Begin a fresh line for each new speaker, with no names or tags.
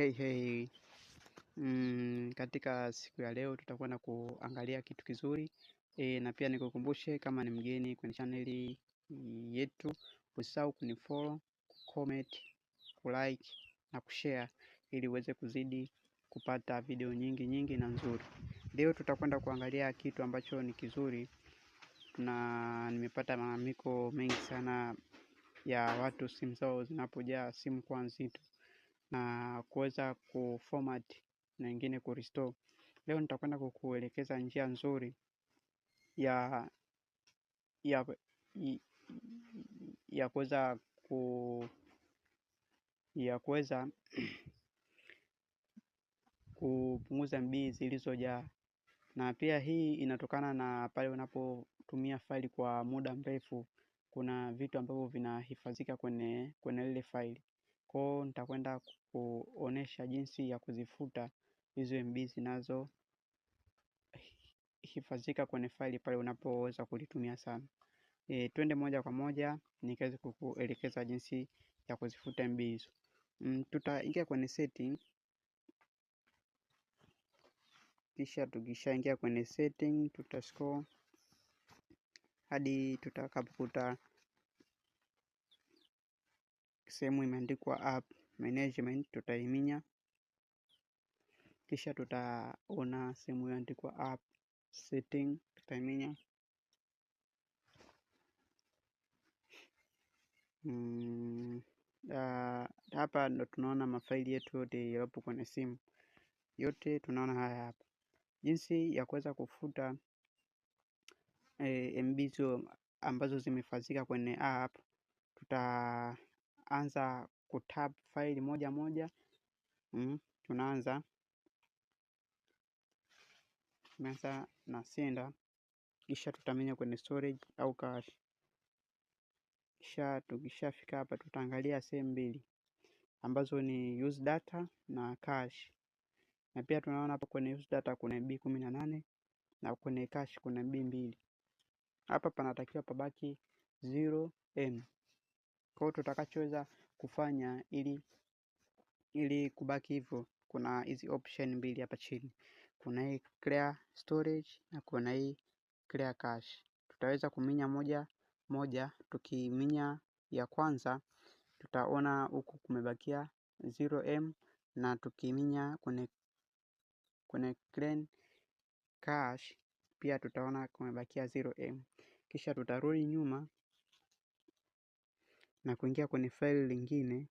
Hey. Katika siku ya leo tutakwenda kuangalia kitu kizuri na pia nikukumbushe kama ni mgeni kwenye chaneli yetu, usisahau kunifollow, comment, kulike na kushare ili uweze kuzidi kupata video nyingi na nzuri. Leo tutakwenda kuangalia kitu ambacho ni kizuri, na nimepata malalamiko mengi sana ya watu simu zao zinapojaa simu kwa nzito na kuweza kuformat na nyingine kurestore. Leo nitakwenda kukuelekeza njia nzuri ya ya ya kuweza kupunguza MB zilizojaa, na pia hii inatokana na pale unapotumia faili kwa muda mrefu, kuna vitu ambavyo vinahifadhika kwenye ile faili. Kwa hiyo nitakwenda kuonesha jinsi ya kuzifuta hizo MB zinazo hifadhika kwenye faili pale unapoweza kulitumia sana. Twende moja kwa moja nikaweze kukuelekeza jinsi ya kuzifuta MB hizo. Tutaingia kwenye setting, kisha tukishaingia kwenye setting tutascroll hadi tutakapokuta sehemu imeandikwa app management, tutaiminya. Kisha tutaona sehemu imeandikwa app setting, tutaiminya. Hapa ndo tunaona mafaili yetu yote yaliyopo kwenye simu yote, tunaona haya hapa. Jinsi ya kuweza kufuta MB ambazo zimehifadhika kwenye app, tutaanza kutab faili moja moja. Tumeanza na sender, kisha tutaminya kwenye storage au cache. Kisha tukishafika hapa tutaangalia sehemu mbili ambazo ni use data na cache, na pia tunaona hapa kwenye use data kuna MB 18 na kwenye cache kuna MB 2. Hapa panatakiwa pabaki 0M. Kwa hiyo tutakachoweza kufanya ili kubaki hivyo, kuna hizi option mbili hapa chini. Kuna hii clear storage na kuna hii clear cache. Tutaweza kuminya moja. Tukiminya ya kwanza tutaona huku kumebakia 0M, na tukiminya kwenye clean cache pia tutaona kumebakia 0M. Kisha tutarudi nyuma na kuingia kwenye faili lingine